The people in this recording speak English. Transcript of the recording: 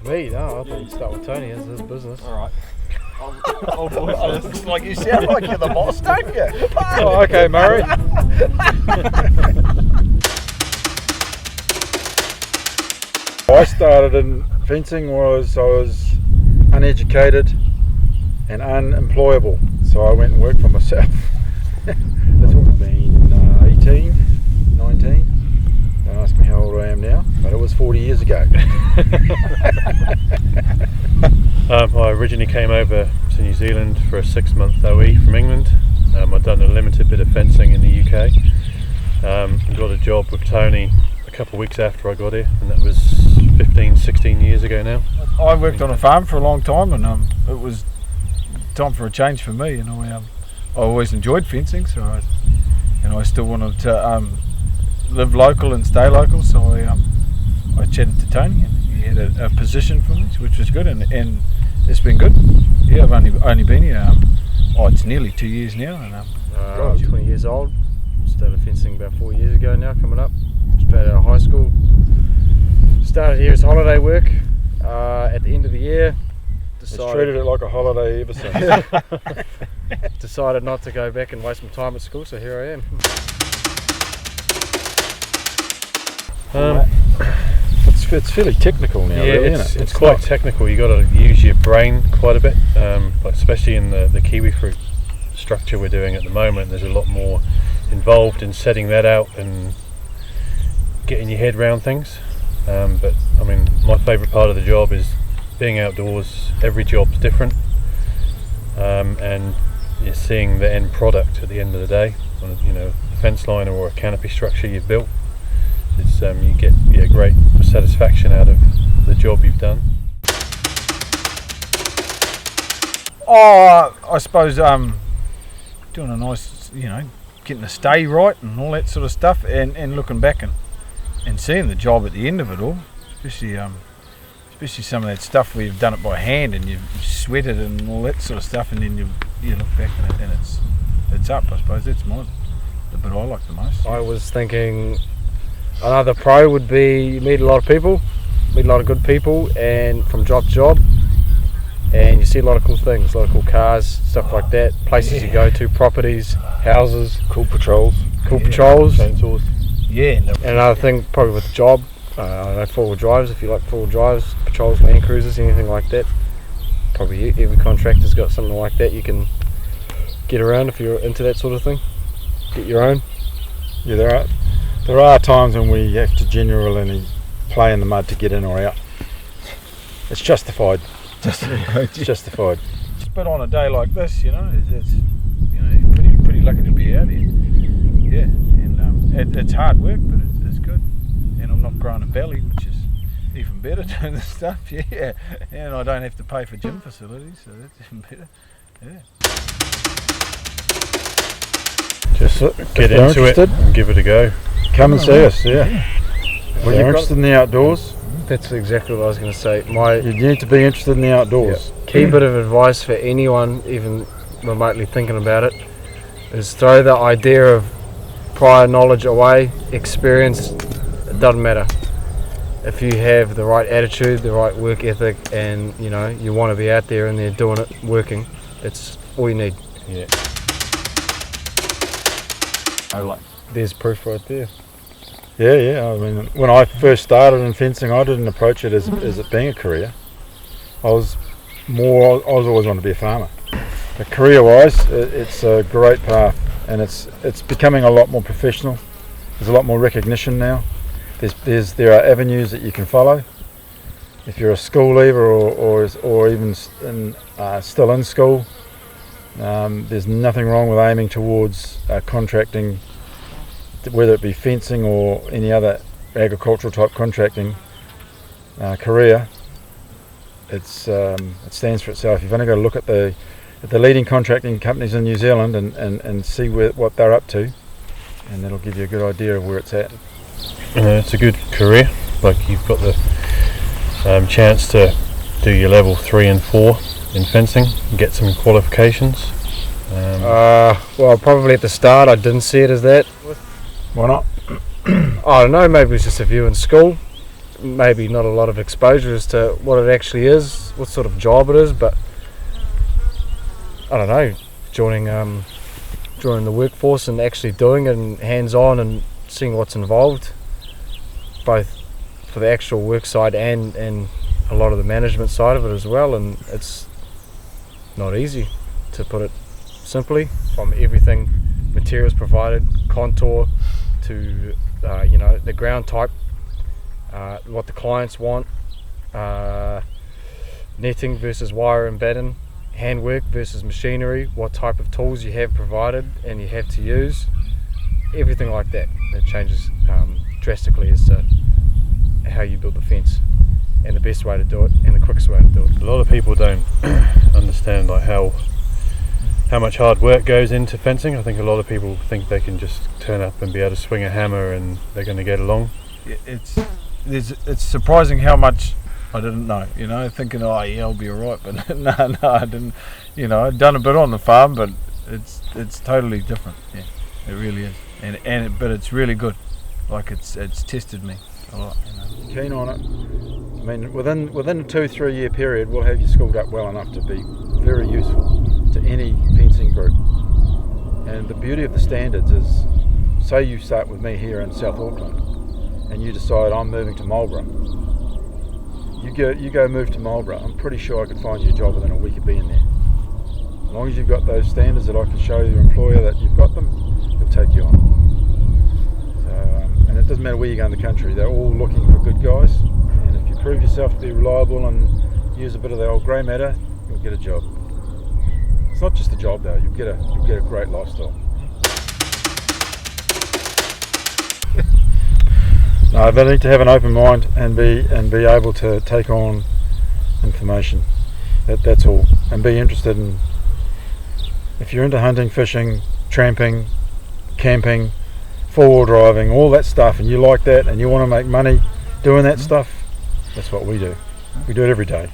Me? No, I thought you'd start with Tony. It's his business. All right. Old boy first. It's like you sound like you're the boss, don't you? Oh, okay, Murray. I started in fencing I was uneducated and unemployable, so I went and worked for myself. That's what I've been 18, 19. Don't ask me how old I am now, but it was 40 years ago. I originally came over to New Zealand for a 6-month OE from England. I'd done a limited bit of fencing in the UK. Got a job with Tony a couple of weeks after I got here, and that was 15, 16 years ago now. I worked on a farm for a long time, and it was time for a change for me. And I always enjoyed fencing, so I still wanted to live local and stay local. So I chatted to Tony, and he had a position for me, which was good, and it's been good. Yeah, I've only been here. It's nearly 2 years now, and I'm 20 years old. Started fencing about 4 years ago now, coming up. Straight out of high school. Started here as holiday work. At the end of the year, Treated it like a holiday ever since. decided not to go back and waste my time at school, so here I am. It's fairly technical now, Yeah, really, isn't it? it's quite technical. You got to use your brain quite a bit, but especially in the kiwi fruit structure we're doing at the moment. There's a lot more involved in setting that out and getting your head around things. But I mean, my favourite part of the job is being outdoors. Every job's different, and you're seeing the end product at the end of the day. On a fence line or a canopy structure you've built. It's you get great satisfaction out of the job you've done. I suppose doing a nice, getting the stay right and all that sort of stuff, and looking back and seeing the job at the end of it all, especially some of that stuff where you've done it by hand and you've sweated and all that sort of stuff, and then you look back and it's up. I suppose that's the bit I like the most. I was thinking another pro would be you meet a lot of people, meet a lot of good people, and from job to job, and you see a lot of cool things, a lot of cool cars, stuff like that, places you go to, properties, houses, Cool patrols. Chainsaws. Yeah. And another thing probably with the job, I don't know, 4-wheel drives, if you like 4-wheel drives, patrols, Land Cruisers, anything like that. Probably every contractor's got something like that you can get around if you're into that sort of thing. Get your own. Yeah, there are times when we have to genuinely play in the mud to get in or out. It's justified. It's justified. But on a day like this, it's pretty lucky to be out here. Yeah, and it's hard work, but it's good. And I'm not growing a belly, which is even better doing this stuff. Yeah, and I don't have to pay for gym facilities, so that's even better. Yeah. Just get into it and give it a go. Come and see us, yeah. When you're interested in the outdoors, That's exactly what I was going to say. you need to be interested in the outdoors. Key bit of advice for anyone even remotely thinking about it is throw the idea of prior knowledge away. Experience, it doesn't matter. If you have the right attitude, the right work ethic, and you want to be out there and they're doing it, working, it's all you need. Yeah. There's proof right there. Yeah. I mean, when I first started in fencing, I didn't approach it as it being a career. I was always wanted to be a farmer. But career-wise, it's a great path, and it's becoming a lot more professional. There's a lot more recognition now. There are avenues that you can follow. If you're a school leaver or even still in school, there's nothing wrong with aiming towards contracting, whether it be fencing or any other agricultural type contracting career. It stands for itself. You've only got to look at the leading contracting companies in New Zealand and see what they're up to, and that'll give you a good idea of where it's at. It's a good career. Like, you've got the chance to do your level 3 and 4 in fencing and get some qualifications. Well, probably at the start I didn't see it as that. Why not? I don't know, maybe it was just a view in school. maybe not a lot of exposure as to what it actually is, what sort of job it is, but I don't know, joining the workforce and actually doing it and hands-on and seeing what's involved, both for the actual work side and a lot of the management side of it as well. And it's not easy, to put it simply, from everything, materials provided, contour to the ground type, what the clients want, netting versus wire and batten, handwork versus machinery, what type of tools you have provided and you have to use, everything like that. It changes drastically as to how you build the fence and the best way to do it and the quickest way to do it. A lot of people don't understand like how much hard work goes into fencing. I think a lot of people think they can just turn up and be able to swing a hammer and they're going to get along. It's surprising how much I didn't know, thinking, oh yeah, I'll be alright, but no, I didn't. I'd done a bit on the farm, but it's totally different. Yeah, it really is, but it's really good. Like it's tested me a lot. Keen on it. I mean, within a 2-3 year period, we'll have you schooled up well enough to be very useful to any fencing group. And the beauty of the standards is, say you start with me here in South Auckland, and you decide I'm moving to Marlborough. You go move to Marlborough. I'm pretty sure I could find you a job within a week of being there. As long as you've got those standards that I can show your employer that you've got them, they'll take you on. And it doesn't matter where you go in the country, they're all looking for good guys, and if you prove yourself to be reliable and use a bit of the old grey matter, you'll get a job. It's not just a job though, you'll get a great lifestyle. No, they need to have an open mind and be able to take on information. That's all, and be interested in. If you're into hunting, fishing, tramping, camping, four-wheel driving, all that stuff, and you like that and you want to make money doing that stuff, that's what we do. We do it every day.